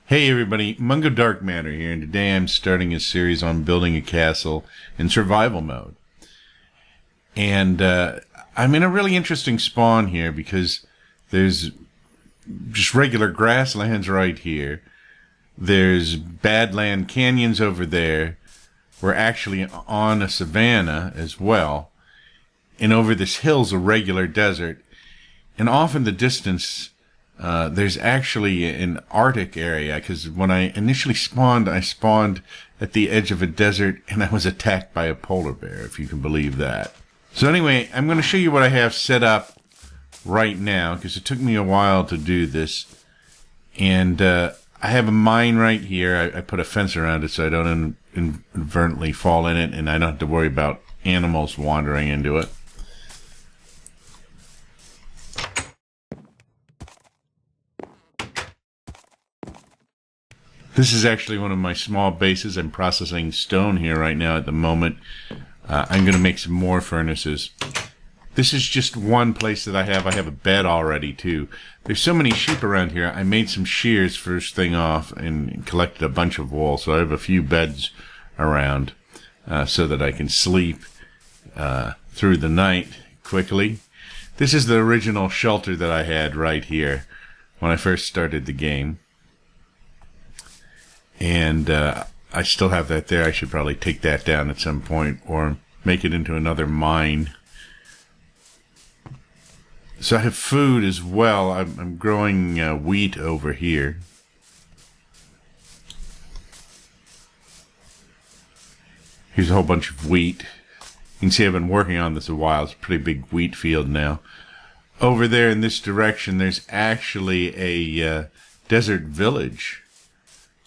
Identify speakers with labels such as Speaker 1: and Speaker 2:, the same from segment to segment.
Speaker 1: Hey everybody, Mungo Dark Matter here, and today I'm starting a series on building a castle in survival mode. And I'm in a really interesting spawn here because there's just regular grasslands right here. There's badland canyons over there. We're actually on a savanna as well. And over this hill's a regular desert. And off in the distance, there's actually an Arctic area, because when I initially spawned, I spawned at the edge of a desert, and I was attacked by a polar bear, if you can believe that. So anyway, I'm going to show you what I have set up right now, because it took me a while to do this. And I have a mine right here. I put a fence around it so I don't inadvertently fall in it, and I don't have to worry about animals wandering into it. This is actually one of my small bases. I'm processing stone here right now at the moment. I'm going to make some more furnaces. This is just one place that I have. I have a bed already, too. There's so many sheep around here. I made some shears first thing off and collected a bunch of wool. So I have a few beds around so that I can sleep through the night quickly. This is the original shelter that I had right here when I first started the game. And I still have that there. I should probably take that down at some point or make it into another mine. So I have food as well. I'm growing wheat over here. Here's a whole bunch of wheat. You can see I've been working on this a while. It's a pretty big wheat field now. Over there in this direction, there's actually a desert village,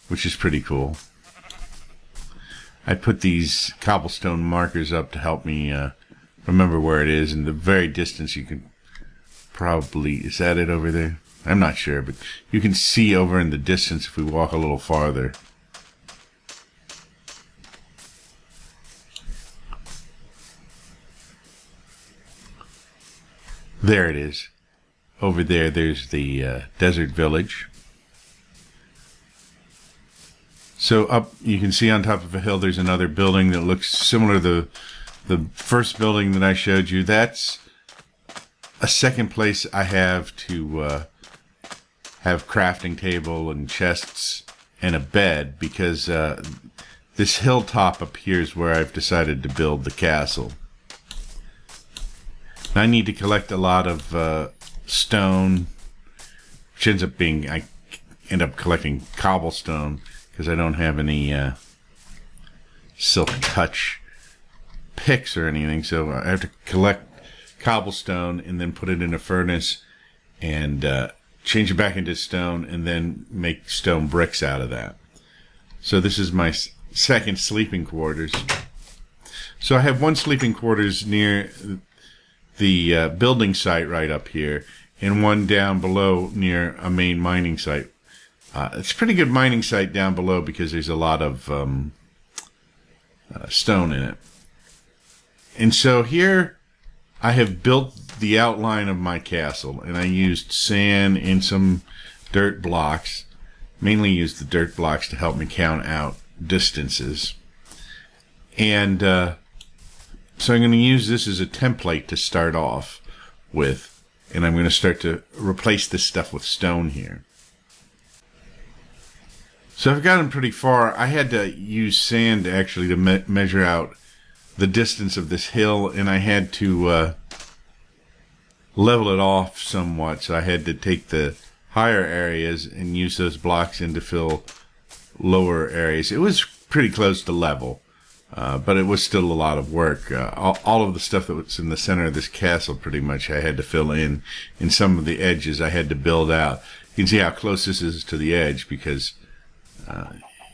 Speaker 1: which is pretty cool. I put these cobblestone markers up to help me remember where it is. In the very distance, you can probably... Is that it over there? I'm not sure, but you can see over in the distance if we walk a little farther. There it is. Over there, there's the desert village. So up, you can see on top of a hill, there's another building that looks similar to the first building that I showed you. That's a second place I have to have crafting table and chests and a bed, because this hilltop up here is where I've decided to build the castle. I need to collect a lot of stone, which ends up being, I end up collecting cobblestone, because I don't have any silk touch picks or anything, so I have to collect cobblestone and then put it in a furnace and change it back into stone and then make stone bricks out of that. So this is my second sleeping quarters. So I have one sleeping quarters near the building site right up here, and one down below near a main mining site. It's a pretty good mining site down below because there's a lot of stone in it. And so here I have built the outline of my castle, and I used sand and some dirt blocks. Mainly used the dirt blocks to help me count out distances. And so I'm going to use this as a template to start off with, and I'm going to start to replace this stuff with stone here. So I've gotten pretty far. I had to use sand actually to measure out the distance of this hill, and I had to level it off somewhat. So I had to take the higher areas and use those blocks in to fill lower areas. It was pretty close to level, but it was still a lot of work. All of the stuff that was in the center of this castle pretty much I had to fill in, and some of the edges I had to build out. You can see how close this is to the edge because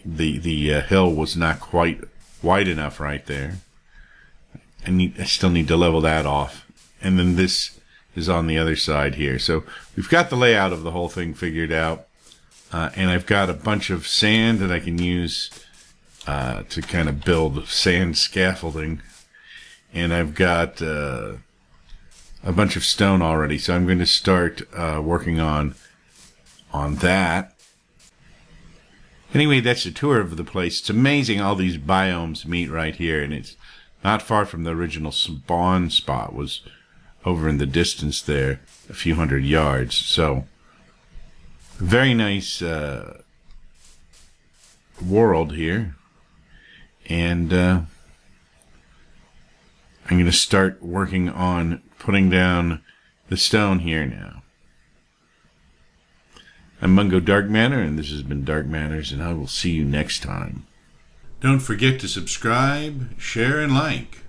Speaker 1: the hill was not quite wide enough right there. I still need to level that off. And then this is on the other side here. So we've got the layout of the whole thing figured out. And I've got a bunch of sand that I can use to kind of build sand scaffolding. And I've got a bunch of stone already. So I'm going to start working on that. Anyway, that's a tour of the place. It's amazing all these biomes meet right here, and it's not far from the original spawn spot. Was over in the distance there, a few hundred yards. So, very nice world here. And I'm going to start working on putting down the stone here now. I'm Mungo Dark Manor, and this has been Dark Manners, and I will see you next time. Don't forget to subscribe, share, and like.